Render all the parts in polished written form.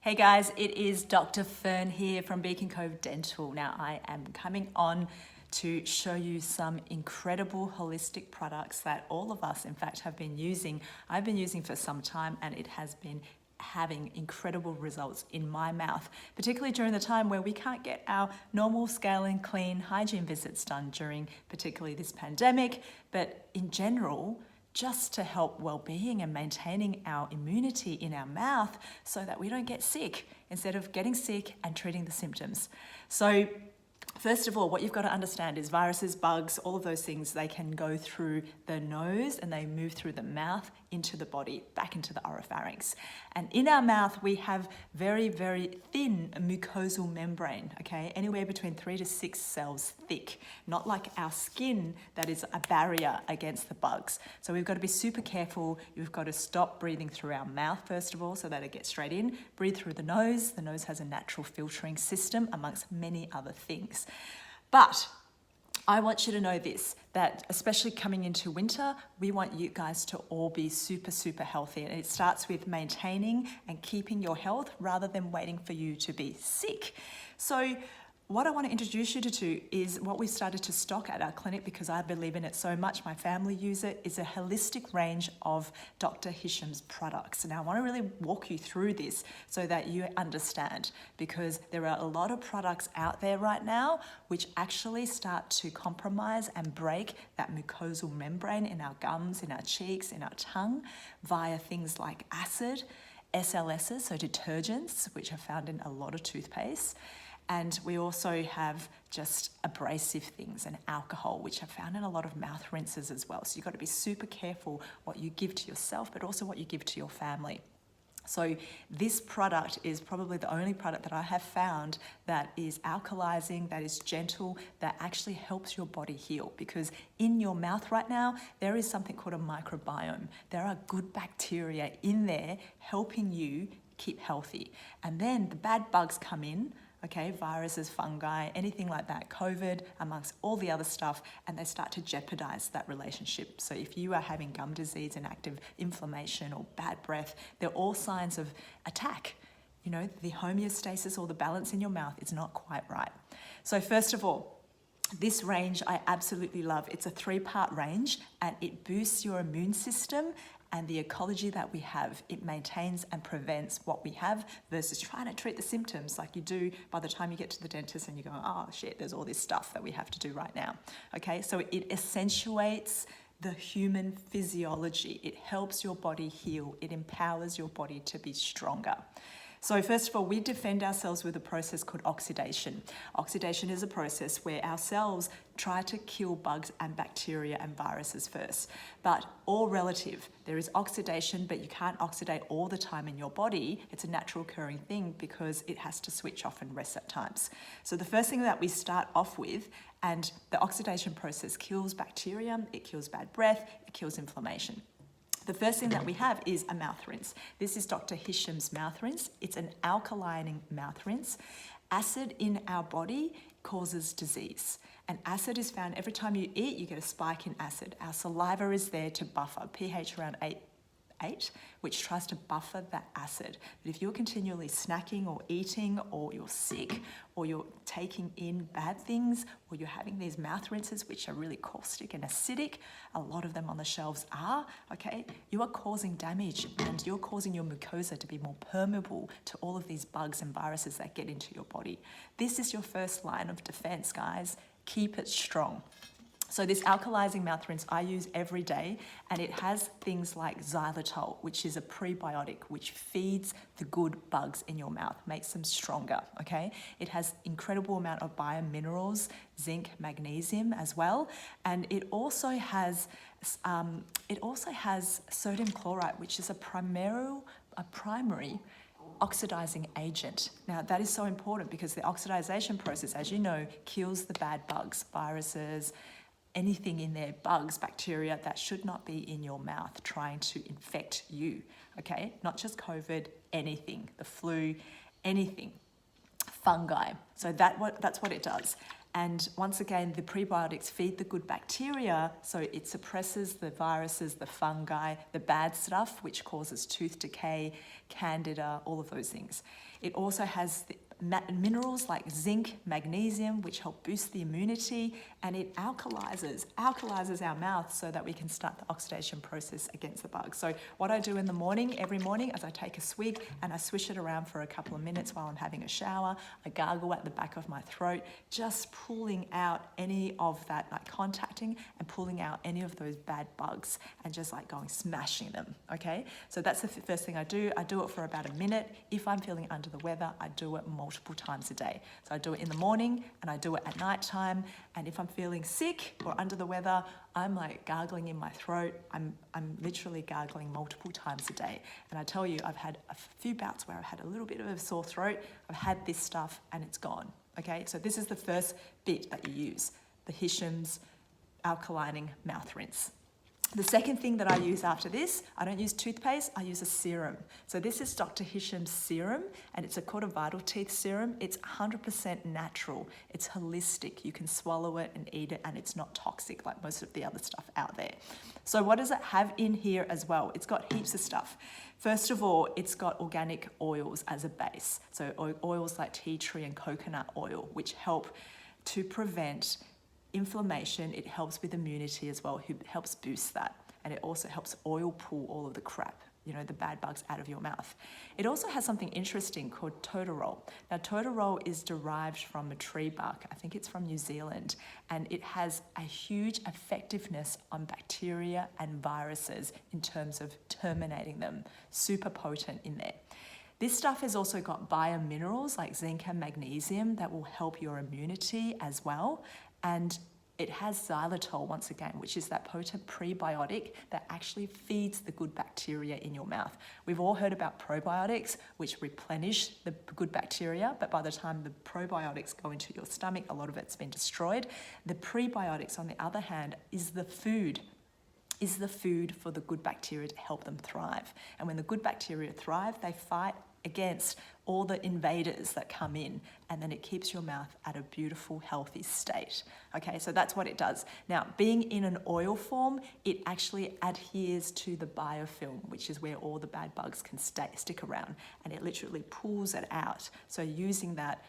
Hey guys, it is Dr. Fern here from Beacon Cove Dental. Now I am coming on to show you some incredible holistic products that all of us in fact have been using. I've been using for some time and it has been having incredible results in my mouth, particularly during the time where we can't get our normal scale and clean hygiene visits done during particularly this pandemic, but in general, just to help well-being and maintaining our immunity in our mouth so that we don't get sick instead of getting sick and treating the symptoms. So first of all, what you've got to understand is viruses, bugs, all of those things, they can go through the nose and they move through the mouth into the body, back into the oropharynx. And in our mouth, we have very, very thin mucosal membrane, okay? Anywhere between 3 to 6 cells thick, not like our skin that is a barrier against the bugs. So we've got to be super careful. You've got to stop breathing through our mouth, first of all, so that it gets straight in. Breathe through the nose. The nose has a natural filtering system amongst many other things. But I want you to know this, that especially coming into winter, we want you guys to all be super, super healthy. And it starts with maintaining and keeping your health rather than waiting for you to be sick. So what I want to introduce you to is what we started to stock at our clinic because I believe in it so much. My family use it. Is a holistic range of Dr. Hisham's products. Now I want to really walk you through this so that you understand, because there are a lot of products out there right now which actually start to compromise and break that mucosal membrane in our gums, in our cheeks, in our tongue via things like acid, SLSs, so detergents, which are found in a lot of toothpaste. And we also have just abrasive things and alcohol, which are found in a lot of mouth rinses as well. So you've got to be super careful what you give to yourself, but also what you give to your family. So this product is probably the only product that I have found that is alkalizing, that is gentle, that actually helps your body heal. Because in your mouth right now, there is something called a microbiome. There are good bacteria in there helping you keep healthy. And then the bad bugs come in, okay, viruses, fungi, anything like that, COVID, amongst all the other stuff, and they start to jeopardize that relationship. So if you are having gum disease and active inflammation or bad breath, they're all signs of attack. You know, the homeostasis or the balance in your mouth is not quite right. So first of all, this range I absolutely love. It's a 3-part range and it boosts your immune system and the ecology that we have. It maintains and prevents what we have versus trying to treat the symptoms like you do by the time you get to the dentist and you go, oh shit, there's all this stuff that we have to do right now. Okay, so it accentuates the human physiology. It helps your body heal. It empowers your body to be stronger. So first of all, we defend ourselves with a process called oxidation. Oxidation is a process where our cells try to kill bugs and bacteria and viruses first, but all relative. There is oxidation, but you can't oxidate all the time in your body. It's a natural occurring thing because it has to switch off and rest at times. So the first thing that we start off with, and the oxidation process kills bacteria, it kills bad breath, it kills inflammation. The first thing that we have is a mouth rinse. This is Dr. Hisham's mouth rinse. It's an alkalining mouth rinse. Acid in our body causes disease. And acid is found every time you eat, you get a spike in acid. Our saliva is there to buffer, pH around 8, which tries to buffer that acid. But if you're continually snacking or eating, or you're sick, or you're taking in bad things, or you're having these mouth rinses which are really caustic and acidic, a lot of them on the shelves are, okay, you are causing damage and you're causing your mucosa to be more permeable to all of these bugs and viruses that get into your body. This is your first line of defense, guys. Keep it strong. So this alkalizing mouth rinse I use every day, and it has things like xylitol, which is a prebiotic which feeds the good bugs in your mouth, makes them stronger, okay? It has incredible amount of biominerals, zinc, magnesium as well, and it also has sodium chloride, which is a primary oxidizing agent. Now that is so important because the oxidization process, as you know, kills the bad bugs, viruses, anything in there, bugs, bacteria that should not be in your mouth trying to infect you, okay? Not just COVID, anything, the flu, anything, fungi. So that's what it does. And once again, the prebiotics feed the good bacteria, so it suppresses the viruses, the fungi, the bad stuff, which causes tooth decay, candida, all of those things. It also has the minerals like zinc, magnesium, which help boost the immunity, and it alkalizes our mouth so that we can start the oxidation process against the bugs. So what I do in the morning, every morning, is I take a swig and I swish it around for a couple of minutes while I'm having a shower. I gargle at the back of my throat, just pulling out any of that, like contacting and pulling out any of those bad bugs and just like going smashing them, okay? So that's the first thing I do. I do it for about a minute. If I'm feeling under the weather, I do it multiple times a day. So I do it in the morning and I do it at night time. And if I'm feeling sick or under the weather, I'm like gargling in my throat. I'm literally gargling multiple times a day. And I tell you, I've had a few bouts where I've had a little bit of a sore throat. I've had this stuff and it's gone. Okay, so this is the first bit that you use, the Hisham's alkalining mouth rinse. The second thing that I use after this, I don't use toothpaste, I use a serum. So this is Dr. Hisham's serum, and it's called a Vital Teeth serum. It's 100% natural. It's holistic. You can swallow it and eat it, and it's not toxic like most of the other stuff out there. So what does it have in here as well? It's got heaps of stuff. First of all, it's got organic oils as a base. So oils like tea tree and coconut oil, which help to prevent inflammation. It helps with immunity as well. It helps boost that. And it also helps oil pull all of the crap, you know, the bad bugs out of your mouth. It also has something interesting called totara. Now, totara is derived from a tree bark. I think it's from New Zealand. And it has a huge effectiveness on bacteria and viruses in terms of terminating them. Super potent in there. This stuff has also got biominerals like zinc and magnesium that will help your immunity as well. And it has xylitol, once again, which is that potent prebiotic that actually feeds the good bacteria in your mouth. We've all heard about probiotics, which replenish the good bacteria, but by the time the probiotics go into your stomach, a lot of it's been destroyed. The prebiotics, on the other hand, is the food for the good bacteria to help them thrive. And when the good bacteria thrive, they fight against all the invaders that come in, and then it keeps your mouth at a beautiful, healthy state. Okay, so that's what it does. Now, being in an oil form, it actually adheres to the biofilm, which is where all the bad bugs can stick around, and it literally pulls it out. So using that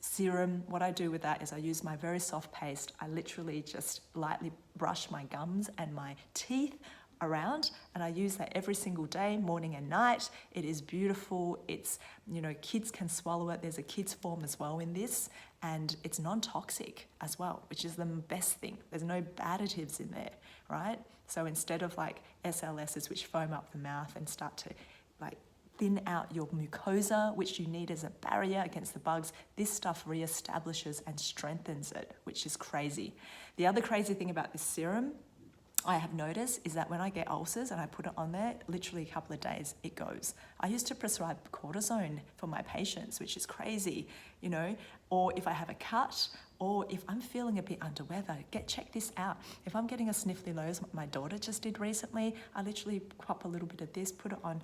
serum, what I do with that is I use my very soft paste. I literally just lightly brush my gums and my teeth around, and I use that every single day, morning and night. It is beautiful. It's, you know, kids can swallow it. There's a kids form as well in this, and it's non-toxic as well, which is the best thing. There's no additives in there, right? So instead of like SLSs, which foam up the mouth and start to like thin out your mucosa, which you need as a barrier against the bugs, this stuff reestablishes and strengthens it, which is crazy. The other crazy thing about this serum I have noticed is that when I get ulcers and I put it on there, literally a couple of days, it goes. I used to prescribe cortisone for my patients, which is crazy, you know, or if I have a cut, or if I'm feeling a bit under weather, check this out. If I'm getting a sniffly nose, what my daughter just did recently, I literally pop a little bit of this, put it on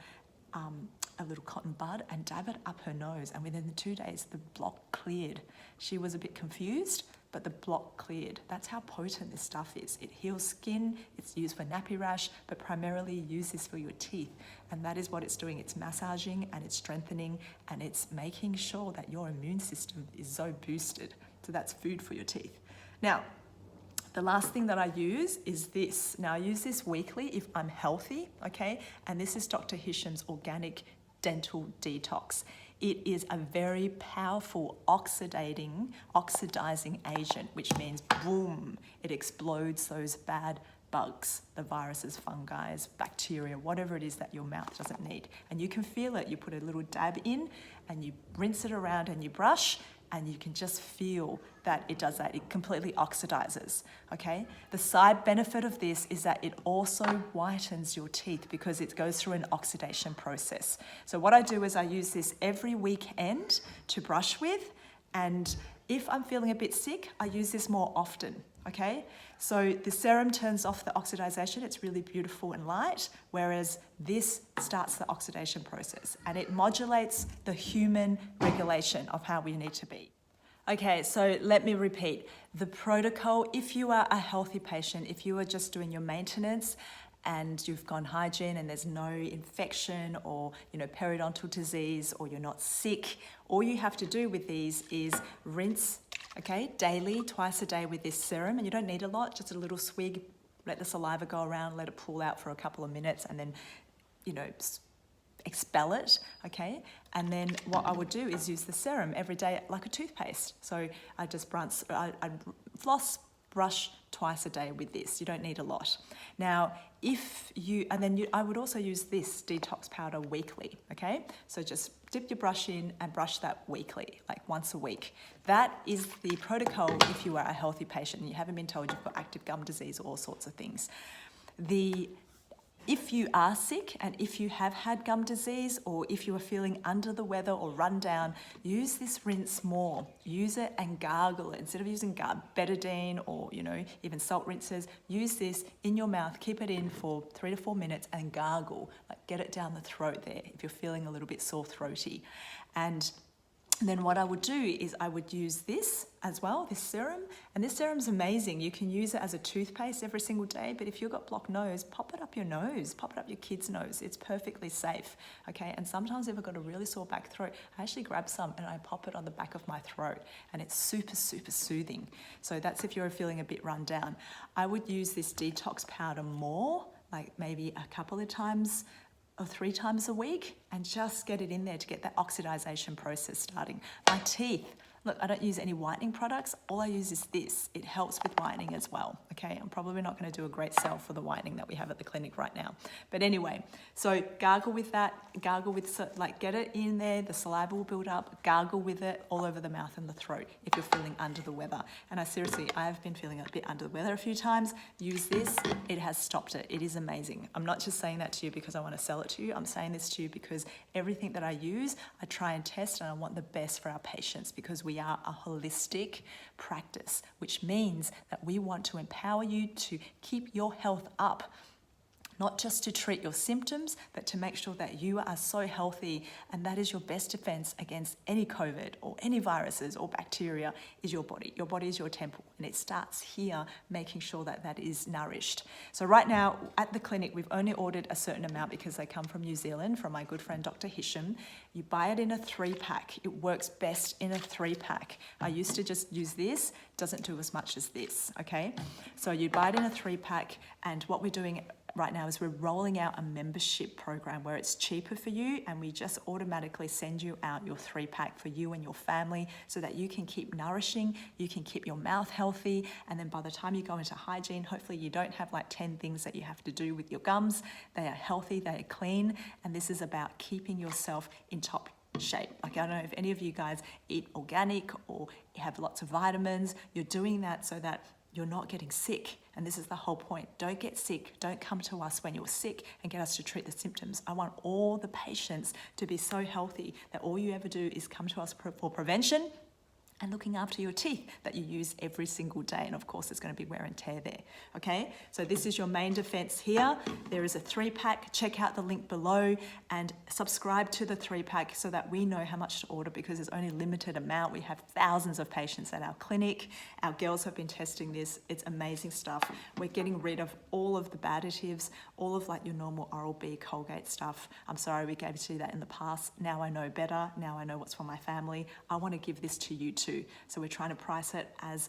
a little cotton bud and dab it up her nose, and within the 2 days, the block cleared. She was a bit confused, but the block cleared. That's how potent this stuff is. It heals skin, it's used for nappy rash, but primarily use this for your teeth. And that is what it's doing. It's massaging and it's strengthening and it's making sure that your immune system is so boosted. So that's food for your teeth. Now, the last thing that I use is this. Now, I use this weekly if I'm healthy, okay? And this is Dr. Hisham's Organic Dental Detox. It is a very powerful oxidizing agent, which means boom, it explodes those bad bugs, the viruses, fungi, bacteria, whatever it is that your mouth doesn't need. And you can feel it. You put a little dab in and you rinse it around and you brush, and you can just feel that it does that. It completely oxidizes, okay? The side benefit of this is that it also whitens your teeth because it goes through an oxidation process. So what I do is I use this every weekend to brush with, and if I'm feeling a bit sick, I use this more often, okay? So the serum turns off the oxidization. It's really beautiful and light, whereas this starts the oxidation process, and it modulates the human regulation of how we need to be. Okay, so let me repeat. The protocol, if you are a healthy patient, if you are just doing your maintenance and you've gone hygiene and there's no infection or, periodontal disease, or you're not sick, all you have to do with these is rinse, okay, daily, twice a day with this serum. And you don't need a lot, just a little swig, let the saliva go around, let it pool out for a couple of minutes, and then, expel it, okay? And then what I would do is use the serum every day like a toothpaste. So I just floss, brush twice a day with this. You don't need a lot. Now, I would also use this detox powder weekly, okay? So just dip your brush in and brush that weekly, like once a week. That is the protocol if you are a healthy patient and you haven't been told you've got active gum disease or all sorts of things. If you are sick and if you have had gum disease, or if you are feeling under the weather or run down, use this rinse more. Use it and gargle it. Instead of using betadine or, even salt rinses, use this in your mouth, keep it in for 3 to 4 minutes and gargle. Like, get it down the throat there if you're feeling a little bit sore throaty. And then what I would do is I would use this as well, this serum. And this serum's amazing. You can use it as a toothpaste every single day, but if you've got blocked nose, pop it up your nose, pop it up your kid's nose. It's perfectly safe, okay? And sometimes if I've got a really sore back throat, I actually grab some and I pop it on the back of my throat, and it's super, super soothing. So that's if you're feeling a bit run down. I would use this detox powder more, like maybe a couple of times or 3 times a week, and just get it in there to get that oxidization process starting. My teeth, look, I don't use any whitening products. All I use is this. It helps with whitening as well, okay? I'm probably not going to do a great sell for the whitening that we have at the clinic right now. But anyway, so gargle with that, get it in there, the saliva will build up, gargle with it all over the mouth and the throat if you're feeling under the weather. And I've been feeling a bit under the weather a few times. Use this, it has stopped it. It is amazing. I'm not just saying that to you because I want to sell it to you. I'm saying this to you because everything that I use, I try and test, and I want the best for our patients, because we are a holistic practice, which means that we want to empower you to keep your health up. Not just to treat your symptoms, but to make sure that you are so healthy, and that is your best defense against any COVID or any viruses or bacteria is your body. Your body is your temple, and it starts here, making sure that that is nourished. So right now at the clinic, we've only ordered a certain amount because they come from New Zealand, from my good friend Dr Hisham. You buy it in a 3-pack. It works best in a 3-pack. I used to just use this, doesn't do as much as this, okay? So you buy it in a 3-pack, and what we're doing right now is we're rolling out a membership program where it's cheaper for you, and we just automatically send you out your 3-pack for you and your family, so that you can keep nourishing, you can keep your mouth healthy, and then by the time you go into hygiene, hopefully you don't have like 10 things that you have to do with your gums. They are healthy, they are clean, and this is about keeping yourself in top shape. Like, I don't know if any of you guys eat organic or have lots of vitamins. You're doing that so that you're not getting sick. And this is the whole point. Don't get sick. Don't come to us when you're sick and get us to treat the symptoms. I want all the patients to be so healthy that all you ever do is come to us for prevention and looking after your teeth that you use every single day. And of course, there's going to be wear and tear there, okay? So this is your main defense here. There is a 3-pack. Check out the link below and subscribe to the 3-pack so that we know how much to order, because there's only a limited amount. We have thousands of patients at our clinic. Our girls have been testing this. It's amazing stuff. We're getting rid of all of the bad additives, all of like your normal Oral-B, Colgate stuff. I'm sorry we gave you that in the past. Now I know better. Now I know what's for my family. I want to give this to you too. So we're trying to price it as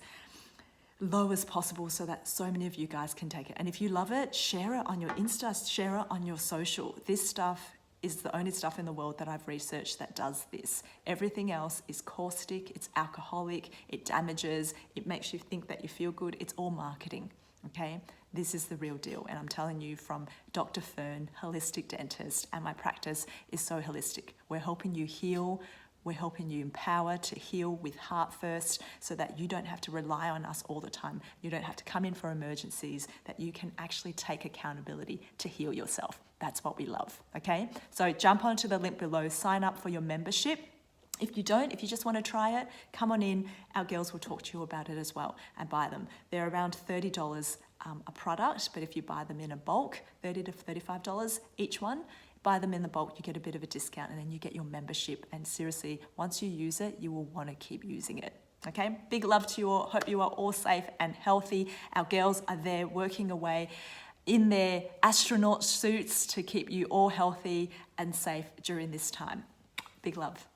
low as possible so that so many of you guys can take it. And if you love it, share it on your Insta, share it on your social. This stuff is the only stuff in the world that I've researched that does this. Everything else is caustic, it's alcoholic, it damages, it makes you think that you feel good. It's all marketing, okay? This is the real deal. And I'm telling you from Dr. Fern, holistic dentist, and my practice is so holistic. We're helping you heal. We're helping you empower to heal with heart first, so that you don't have to rely on us all the time. You don't have to come in for emergencies, that you can actually take accountability to heal yourself. That's what we love, okay? So jump onto the link below, sign up for your membership. If you just want to try it, come on in. Our girls will talk to you about it as well and buy them. They're around $30 a product, but if you buy them in a bulk, $30 to $35 each one, buy them in the bulk, you get a bit of a discount, and then you get your membership. And seriously, once you use it, you will want to keep using it. Okay, big love to you all. Hope you are all safe and healthy. Our girls are there working away in their astronaut suits to keep you all healthy and safe during this time. Big love.